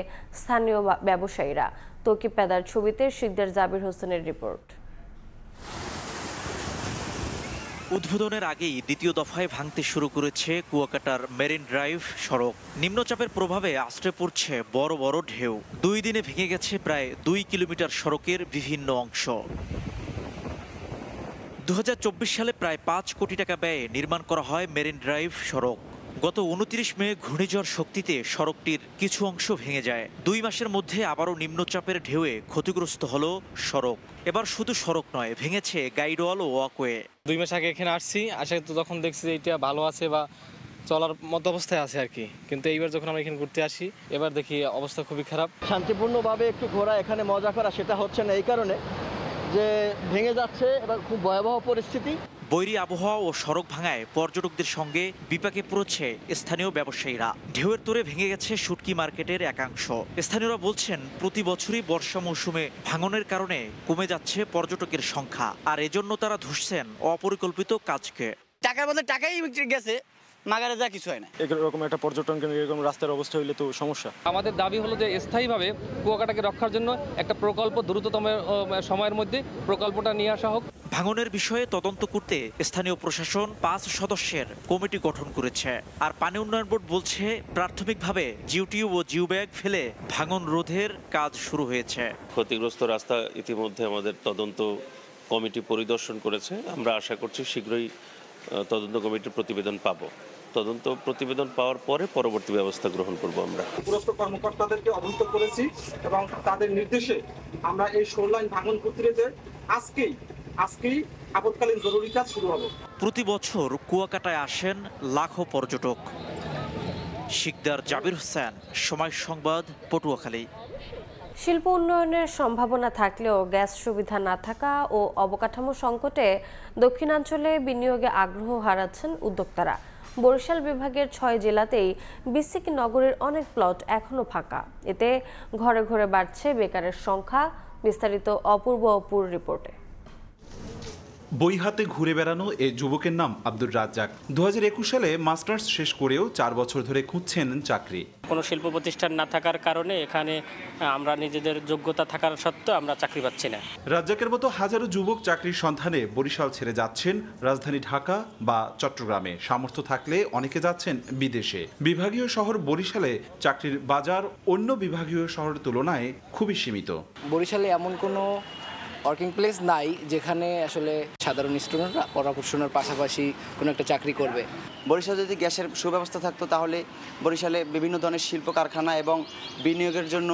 স্থানীয় ব্যবসায়ীরা। তৌকিব পেদার ছবিতে শিকদার জাবির হোসেনের রিপোর্ট। উদ্বোধনের আগেই দ্বিতীয় দফায় ভাঙতে শুরু করেছে কুয়াকাটার মেরিন ড্রাইভ সড়ক। নিম্নচাপের প্রভাবে আশ্রে পড়ছে বড় বড় ঢেউ। 2 দিনে ভেঙে গেছে প্রায় 2 কিলোমিটার সড়কের বিভিন্ন অংশ। 2024 সালে প্রায় 5 কোটি টাকা ব্যয়ে নির্মাণ করা হয় মেরিন ড্রাইভ সড়ক। গত 29 মে ঘূর্ণিঝড় শক্তিতে সড়কটির কিছু অংশ ভেঙে যায়। 2 মাসের মধ্যে আবারও নিম্নচাপের ঢেউয়ে ক্ষতিগ্রস্ত হলো সড়ক। এবার শুধু সড়ক নয়, ভেঙেছে গাইডওয়াল ও ওয়াকওয়ে। 2 মাস আগে এখানে আসছি, তো তখন দেখছি যে এটা ভালো আছে বা চলার মতো অবস্থায় আছে আর কি, কিন্তু এইবার যখন আমরা এখানে ঘুরতে আসি, এবার দেখি অবস্থা খুবই খারাপ। শান্তিপূর্ণভাবে একটু ঘোরা, এখানে মজা করা, সেটা হচ্ছে না এই কারণে যে ভেঙে যাচ্ছে, এবার খুব ভয়াবহ পরিস্থিতি। বৈরী আবহাওয়া ও সড়ক ভাঙায় পর্যটকদের সঙ্গে বিপাকে পড়েছে স্থানীয় ব্যবসায়ীরা। ঢেউয়ের তোড়ে ভেঙে গেছে শুটকি মার্কেটের একাংশ। স্থানীয়রা বলছেন, প্রতি বছরই বর্ষা মৌসুমে ভাঙনের কারণে কমে যাচ্ছে পর্যটকের সংখ্যা, আর এজন্য তারা ধুসছেন অপরিকল্পিত কাজকে। টাকার বদলে টাকাই গেছে, মাগারে যা কিছু হয় না। এরকম একটা পর্যটন কেন্দ্র, এরকম রাস্তার অবস্থা হইলে তো সমস্যা। আমাদের দাবি হলো যে স্থায়ীভাবে কুয়াকাটাকে রক্ষার জন্য একটা প্রকল্প দ্রুততম সময়ের মধ্যে প্রকল্পটা নিয়ে আসা হোক। ভাঙনের বিষয়ে তদন্ত করতে স্থানীয় প্রশাসন 5 সদস্যের কমিটি গঠন করেছে। আর পানি উন্নয়ন বোর্ড বলছে, প্রাথমিকভাবে জিওটিউব ও জিওব্যাগ ফেলে ভাঙন রোধের কাজ শুরু হয়েছে। ক্ষতিগ্রস্ত রাস্তা ইতিমধ্যে আমাদের তদন্ত কমিটি পরিদর্শন করেছে। আমরা আশা করছি শীঘ্রই তদন্ত কমিটির প্রতিবেদন পাবো। তদন্ত প্রতিবেদন পাওয়ার পরে পরবর্তী ব্যবস্থা গ্রহণ করব আমরা। উপরস্থ কর্মকর্তাদেরকে অবহিত করেছি এবং তাদের নির্দেশে আমরা এই 16 লাইন ভাঙন প্রতিরোধে আজকেই আপৎকালীন জরুরি কাজ শুরু হবে। প্রতি বছর কুয়াকাটায় আসেন লাখো পর্যটক। শিকদার জাবির হোসেন, সময় সংবাদ, পটুয়াখালী। শিল্প উন্নয়নের সম্ভাবনা থাকলেও গ্যাস সুবিধা না থাকা ও অবকাঠামো সংকটে দক্ষিণাঞ্চলে বিনিয়োগে আগ্রহ হারাচ্ছেন উদ্যোক্তারা। বরিশাল বিভাগের 6 জেলাতেই বিসিক নগরের অনেক প্লট এখনো ফাঁকা। এতে ঘরে ঘরে বাড়ছে বেকারের সংখ্যা। বিস্তারিত অপূর্ব রিপোর্টে। বই হাতে ঘুরে বেড়ানো এ যুবকের নাম আব্দুর রাজ্জাক। 2021 সালে মাস্টার্স শেষ করেও 4 বছর ধরে খুঁজছেন চাকরি। কোনো শিল্প প্রতিষ্ঠান না থাকার কারণে এখানে আমরা নিজেদের যোগ্যতা থাকার সত্ত্বেও আমরা চাকরি পাচ্ছি না। রাজ্জাকের মতো হাজারো যুবক চাকরির সন্ধানে বরিশাল ছেড়ে যাচ্ছেন রাজধানী ঢাকা বা চট্টগ্রামে। সামর্থ্য থাকলে অনেকে যাচ্ছেন বিদেশে। বিভাগীয় শহর বরিশালে চাকরির বাজার অন্য বিভাগীয় শহরের তুলনায় খুবই সীমিত। বরিশালে এমন কোনো ওয়ার্কিং প্লেস নাই যেখানে আসলে সাধারণ স্টুডেন্টরা পড়াশোনার পাশাপাশি কোনো একটা চাকরি করবে। বরিশালে যদি গ্যাসের সুব্যবস্থা থাকতো তাহলে বরিশালে বিভিন্ন ধরনের শিল্প কারখানা এবং বিনিয়োগের জন্য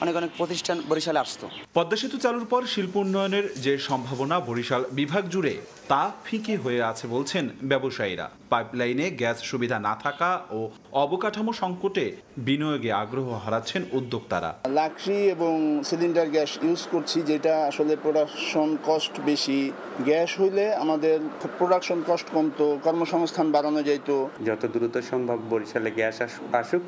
অনেক প্রতিষ্ঠান বরিশালে আসতো। পদ্মা সেতু চালুর পর শিল্প উন্নয়নের যে সম্ভাবনা বরিশাল বিভাগ জুড়ে তা ফিকে হয়ে আছে বলছেন ব্যবসায়ীরা। পাইপলাইনে গ্যাস সুবিধা না থাকা ও অবকাঠামো সংকটে বিনিয়োগে আগ্রহ হারাচ্ছেন উদ্যোক্তারা। লাকড়ি এবং সিলিন্ডার গ্যাস ইউজ করছি, যেটা আসলে প্রোডাকশন কস্ট বেশি। গ্যাস হইলে আমাদের প্রোডাকশন কস্ট কমতো, কর্মসংস্থান বাড়ানো যেত। যত দ্রুত সম্ভব বরিশালে গ্যাস আসুক।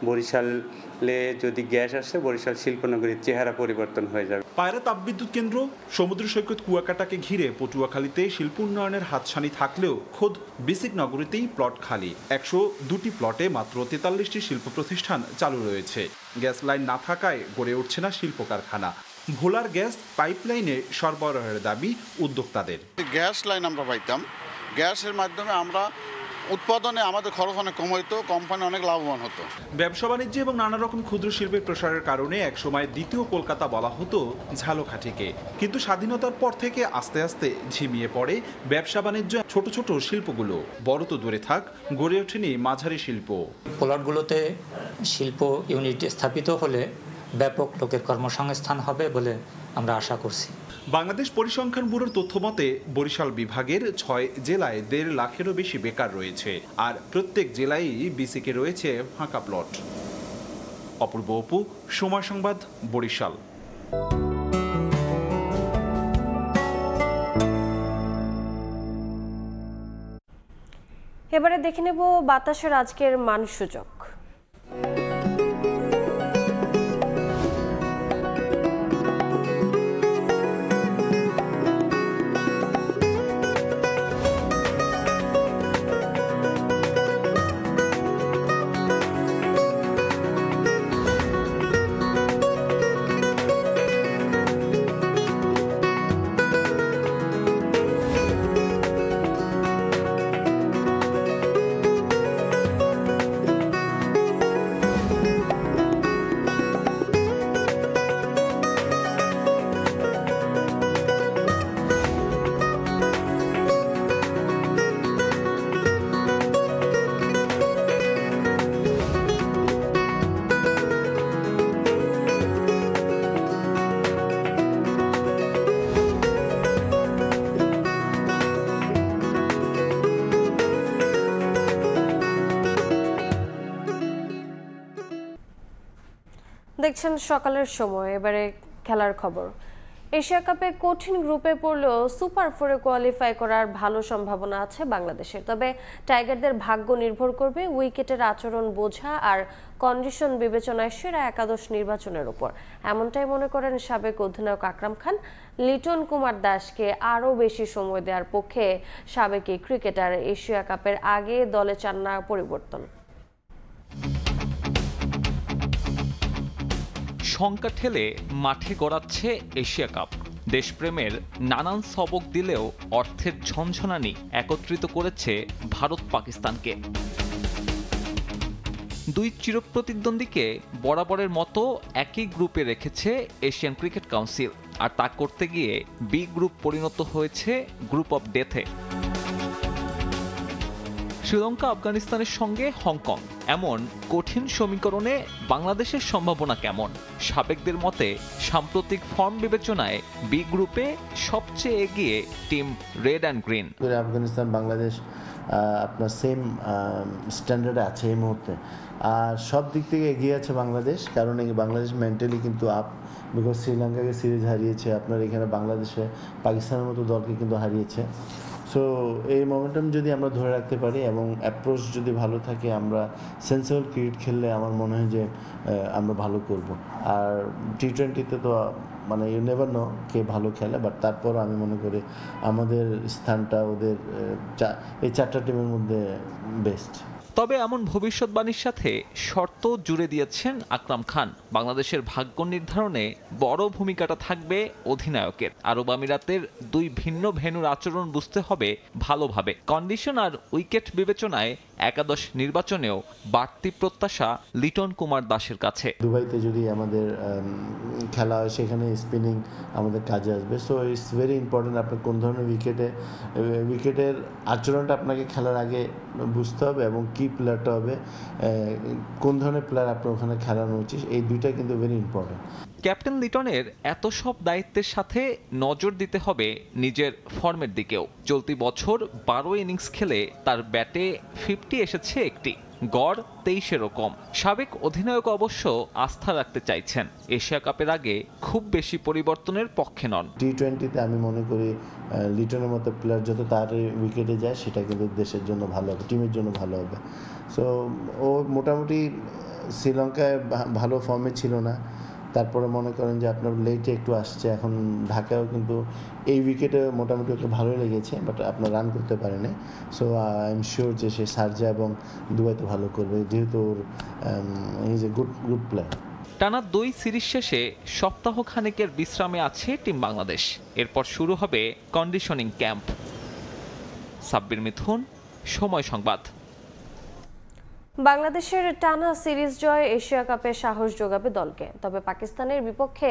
বরিশালে যদি গ্যাস আসে বরিশাল শিল্পনগরীর চেহারা পরিবর্তন হয়ে যাবে। পায়রা তাপবিদ্যুৎ কেন্দ্র, সমুদ্র সৈকত কুয়াকাটাকে ঘিরে পটুয়াখালীতে শিল্প উন্নয়নের হাতছানি থাকলেও খোদ বিসিক নগরীতেই প্লট খালি। 102টি প্লটে মাত্র 43টি শিল্প প্রতিষ্ঠান চালু রয়েছে। গ্যাস লাইন না থাকায় গড়ে উঠছে না শিল্প কারখানা। ভোলার গ্যাস পাইপলাইনে সরবরাহের দাবি উদ্যোক্তাদের। গ্যাস লাইন আমরা পাইতাম, গ্যাসের মাধ্যমে আমরা উৎপাদনে আমাদের খরচ অনেক কম হইতো, কোম্পানি অনেক লাভবান হতো। ব্যবসা বাণিজ্য এবং নানা রকম ক্ষুদ্র শিল্পের প্রসারের কারণে একসময় দ্বিতীয় কলকাতা বলা হতো ঝালকাঠিকে। কিন্তু স্বাধীনতার পর থেকে আস্তে আস্তে ঝিমিয়ে পড়ে ব্যবসা বাণিজ্য। ছোট ছোট শিল্পগুলো বড় তো দূরে থাক, গড়ে ওঠেনি মাঝারি শিল্প। প্লটগুলোতে শিল্প ইউনিট স্থাপিত হলে ব্যাপক লোকের কর্মসংস্থান হবে বলে আমরা আশা করছি। বাংলাদেশ পরিসংখ্যান ব্যুরোর তথ্য মতে বরিশাল বিভাগের 6 জেলায় 1.5 লাখেরও বেশি বেকার রয়েছে। আর প্রত্যেক জেলায় বিসিকে রয়েছে ফাঁকা প্লট। অপূর্ব, সময় সংবাদ, বরিশাল। এবারে দেখে নেব বাতাসের আজকের মান সূচক। দেখছেন সকালের সময়। এবারে খেলার খবর। এশিয়া কাপে কঠিন গ্রুপে পড়লেও সুপার 4-এ কোয়ালিফাই করার ভালো সম্ভাবনা আছে বাংলাদেশের। তবে টাইগারদের ভাগ্য নির্ভর করবে উইকেটের আচরণ বোঝা আর কন্ডিশন বিবেচনায় সেরা একাদশ নির্বাচনের উপর। এমনটাই মনে করেন সাবেক অধিনায়ক আকরাম খান। লিটন কুমার দাসকে আরও বেশি সময় দেওয়ার পক্ষে সাবেক এই ক্রিকেটার। এশিয়া কাপের আগে দলে চান না পরিবর্তন। শঙ্কা ঠেলে মাঠে গড়াচ্ছে এশিয়া কাপ। দেশপ্রেমের নানান সবক দিলেও অর্থের ঝনঝনানি একত্রিত করেছে ভারত পাকিস্তানকে। দুই চিরপ্রতিদ্বন্দ্বীকে বরাবরের মতো একই গ্রুপে রেখেছে এশিয়ান ক্রিকেট কাউন্সিল। আর তা করতে গিয়ে বি গ্রুপ পরিণত হয়েছে গ্রুপ অফ ডেথে। শ্রীলঙ্কা আফগানিস্তানের সঙ্গে হংকং, এমন কঠিন সমীকরণে বাংলাদেশের সম্ভাবনা কেমন? সাবেকদের মতে সাম্প্রতিক ফর্ম বিবেচনায় বি গ্রুপে সবচেয়ে এগিয়ে team red and green. Afghanistan Bangladesh আপনার সেম স্ট্যান্ডার্ডে আছে এই মুহূর্তে, আর সব দিক থেকে এগিয়ে আছে বাংলাদেশ, কারণ এই বাংলাদেশ মেন্টালি কিন্তু আপ, বিকজ শ্রীলঙ্কাকে সিরিজ হারিয়েছে, আপনার এখানে বাংলাদেশে পাকিস্তানের মতো দলকে কিন্তু হারিয়েছে। সো এই মোমেন্টাম যদি আমরা ধরে রাখতে পারি এবং অ্যাপ্রোচ যদি ভালো থাকে, আমরা সেন্সিবল ক্রিকেট খেললে আমার মনে হয় যে আমরা ভালো করব। আর টি-20তে তো মানে ইউ নেভার নো কে ভালো খেলে, বাট তারপর আমি মনে করি আমাদের স্থানটা ওদের এই 4টা টিমের মধ্যে বেস্ট। তবে এমন ভবিষ্যৎবাণীর সাথে শর্ত জুড়ে দিয়েছেন আকরাম খান। বাংলাদেশের ভাগ্য নির্ধারণে বড় ভূমিকাটা থাকবে অধিনায়কের। আরব আমিরাতের 2 ভিন্ন ভেন্যুর আচরণ বুঝতে হবে ভালোভাবে। কন্ডিশন আর উইকেট বিবেচনায় একাদশ নির্বাচনেও বাড়তি প্রত্যাশা লিটন কুমার দাসের কাছে। দুবাইতে যদি আমাদের খেলা হয়, সেখানে স্পিনিং আমাদের কাজে আসবে। সো ইটস ভেরি ইম্পর্টেন্ট আপনার কোন ধরনের উইকেটের আচরণটা আপনাকে খেলার আগে বুঝতে হবে, এবং কি প্লেয়ারটা হবে, কোন ধরনের প্লেয়ার আপনার ওখানে খেলানো উচিত, এই দুইটা কিন্তু ভেরি ইম্পর্টেন্ট। ক্যাপ্টেন লিটনের এত সব দায়িত্বের সাথে নজর দিতে হবে নিজের ফর্মের দিকেও। চলতি বছর 12 ইনিংস খেলে তার ব্যাটে 50 এসেছে একটি, গড় 23-এরও কম। সাবেক অধিনায়ক অবশ্য আস্থা রাখতে চাইছেন, এশিয়া কাপের আগে খুব বেশি পরিবর্তনের পক্ষে নন। টি-20তে আমি মনে করি লিটনের মতো প্লেয়ার যত তাড়াতাড়ি উইকেটে যায়, সেটা কিন্তু দেশের জন্য ভালো হবে, টিমের জন্য ভালো হবে। সো ও মোটামুটি শ্রীলঙ্কায় ভালো ফর্মে ছিল না, তারপরে মনে করেন যে আপনার লেটে একটু আসছে, এখন ঢাকায়ও কিন্তু এই উইকেটে মোটামুটি ওকে ভালোই লেগেছে, বাট আপনার রান করতে পারেনি। সো আই এম শিওর যে সে শারজা এবং দুবাইতে ভালো করবে, যেহেতু ওর ইজ এ গুড প্লেয়ার। টানা 2 সিরিজ শেষে সপ্তাহ খানেকের বিশ্রামে আছে টিম বাংলাদেশ। এরপর শুরু হবে কন্ডিশনিং ক্যাম্প। সাব্বির মিথুন, সময় সংবাদ। বাংলাদেশের টানা সিরিজ জয় এশিয়া কাপে সাহস যোগাবে দলকে। তবে পাকিস্তানের বিপক্ষে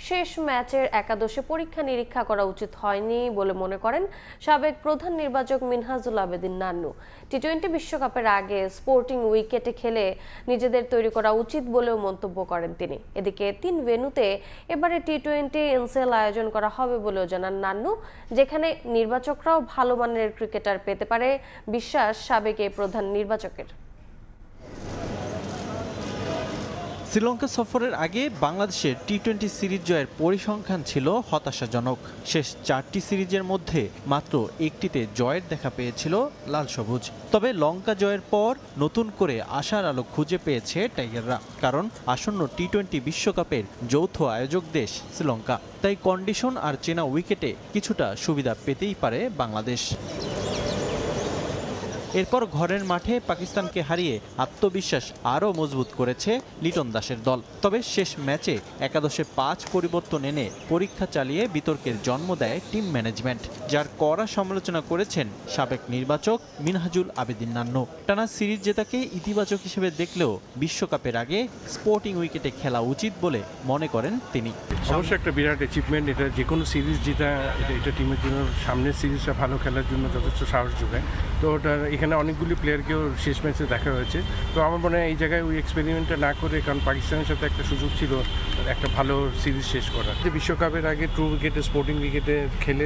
শেষ ম্যাচের একাদশে পরীক্ষা নিরীক্ষা করা উচিত হয়নি বলে মনে করেন সাবেক প্রধান নির্বাচক মিনহাজুল আবেদিন নান্নু। টি-20 বিশ্বকাপের আগে স্পোর্টিং উইকেটে খেলে নিজেদের তৈরি করা উচিত বলেও মন্তব্য করেন তিনি। এদিকে 3 ভেন্যুতে এবারে টি-20 এনসিএল আয়োজন করা হবে বলেও জানান নান্নু, যেখানে নির্বাচকরাও ভালো মানের ক্রিকেটার পেতে পারে বিশ্বাস সাবেক এই প্রধান নির্বাচকের। শ্রীলঙ্কা সফরের আগে বাংলাদেশের টি-20 সিরিজ জয়ের পরিসংখ্যান ছিল হতাশাজনক। শেষ 4টি সিরিজের মধ্যে মাত্র একটিতে জয়ের দেখা পেয়েছিল লাল সবুজ। তবে লঙ্কা জয়ের পর নতুন করে আশার আলো খুঁজে পেয়েছে টাইগাররা, কারণ আসন্ন টি-20 বিশ্বকাপের যৌথ আয়োজক দেশ শ্রীলঙ্কা। তাই কন্ডিশন আর চেনা উইকেটে কিছুটা সুবিধা পেতেই পারে বাংলাদেশ। এরপর ঘরের মাঠে পাকিস্তানকে হারিয়ে আত্মবিশ্বাস আরও মজবুত করেছে লিটন দাসের দল। তবে শেষ ম্যাচে একাদশে 5 পরিবর্তন এনে পরীক্ষা চালিয়ে বিতর্কের জন্ম দেয় টিম ম্যানেজমেন্ট, যার কড়া সমালোচনা করেছেন সাবেক নির্বাচক মিনহাজুল আবেদিন নান্নু। টানা সিরিজ জেতাকে ইতিবাচক হিসেবে দেখলেও বিশ্বকাপের আগে স্পোর্টিং উইকেটে খেলা উচিত বলে মনে করেন তিনি। অবশ্যই একটা বিরাট অ্যাচিভমেন্ট, এটা যে কোনো সিরিজ জেতা, এটা টিমের জন্য সামনের সিরিজটা ভালো খেলার জন্য যথেষ্ট সাহস যোগায়। তো ওটা এখানে অনেকগুলি প্লেয়ারকেও শেষ ম্যাচে দেখা হয়েছে। তো আমার মনে হয় এই জায়গায় ওই এক্সপেরিমেন্টটা না করে, কারণ পাকিস্তানের সাথে একটা সুযোগ ছিল একটা ভালো সিরিজ শেষ করার, যে বিশ্বকাপের আগে ট্রু উইকেটে স্পোর্টিং উইকেটে খেলে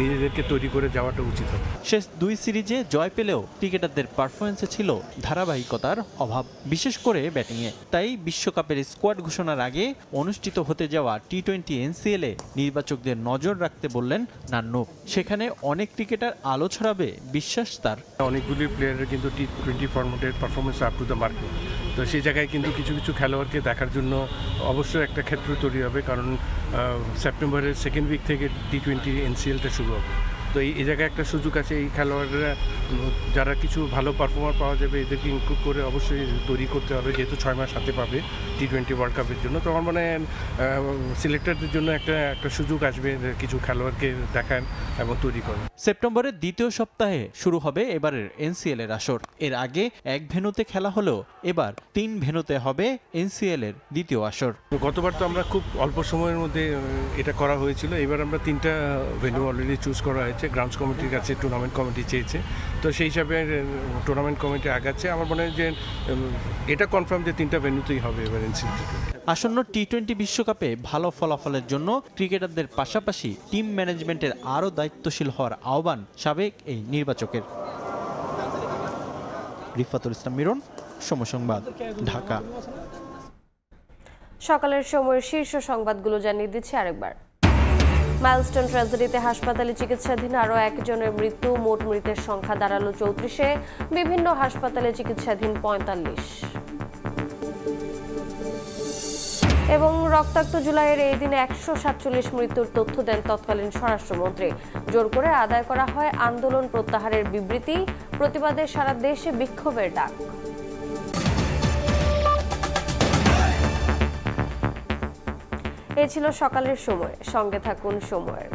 নিজেদেরকে তৈরি করে যাওয়াটা উচিত হবে। শেষ 2 সিরিজে জয় পেলেও ক্রিকেটারদের পারফরমেন্সে ছিল ধারাবাহিকতার অভাব, বিশেষ করে ব্যাটিংয়ে। তাই বিশ্বকাপের স্কোয়াড ঘোষণার আগে অনুষ্ঠিত হতে যাওয়া টি-20 এনসিএলে নির্বাচকদের নজর রাখতে বললেন নান্নু। সেখানে অনেক ক্রিকেটার আলো ছড়াবে বিশ্বাস তার। অনেকগুলি প্লেয়ারের কিন্তু টি-20 ফরম্যাটের performance up to the mark. তো সেই জায়গায় কিন্তু কিছু কিছু খেলোয়াড়কে দেখার জন্য অবশ্যই একটা ক্ষেত্র তৈরি হবে, কারণ সেপ্টেম্বরের 2nd উইক থেকে টি-20 এনসিএলটা শুরু হবে। তো এই জায়গায় একটা সুযোগ আছে, এই খেলোয়াড়রা যারা কিছু ভালো পারফর্মার পাওয়া যাবে এদেরকে ইনক্লুড করে অবশ্যই তৈরি করতে হবে, যেহেতু 6 মাস হাতে পাবে টি-20 ওয়ার্ল্ড কাপের জন্য। তো আমার মনে হয় সিলেক্টরদের জন্য একটা সুযোগ আসবে কিছু খেলোয়াড়কে দেখান এবং তৈরি করেন। সেপ্টেম্বরের 2য় সপ্তাহে শুরু হবে এবারের এনসিএল এর আসর। এর আগে 1 ভেন্যুতে খেলা হলেও এবার 3 ভেন্যুতে হবে এনসিএল এর 2য় আসর। গতবার তো আমরা খুব অল্প সময়ের মধ্যে এটা করা হয়েছিল, এবার আমরা 3টা ভেন্যু অলরেডি চুজ করা হয়েছে। গ্রাউন্ডস কমিটির কাছে টুর্নামেন্ট কমিটি চেয়েছে, তো সেই হিসাবে টুর্নামেন্ট কমিটি আগাচ্ছে। আমার মনে হয় যে এটা কনফার্ম যে 3টা ভেন্যুতেই হবে এবার এনসিসি। আসন্ন টি-20 বিশ্বকাপে ভালো ফলাফলের জন্য ক্রিকেটারদের পাশাপাশি টিম ম্যানেজমেন্টের আরও দায়িত্বশীল হওয়ার আহ্বান সাবেক এই নির্বাচকের। রিফাতুল ইসলাম মিরন, সময় সংবাদ, ঢাকা। সকালের সময়ের শীর্ষ সংবাদগুলো জানিয়ে দিচ্ছি আরেকবার। মাইলস্টোন ট্র্যাজেডিতে হাসপাতালে চিকিৎসাধীন আরও একজনের মৃত্যু, মোট মৃতের সংখ্যা দাঁড়ালো 34-এ, বিভিন্ন হাসপাতালে চিকিৎসাধীন 45। এবং রক্তাক্ত জুলাইয়ের এই দিনে 147 মৃত্যুর তথ্য দেন তৎকালীন স্বরাষ্ট্রমন্ত্রী। জোর করে আদায় করা হয় আন্দোলন প্রত্যাহারের বিবৃতি, প্রতিবাদে সারা দেশে বিক্ষোভের ডাক। এই ছিল সকালের সময়, সঙ্গে থাকুন সময়ের।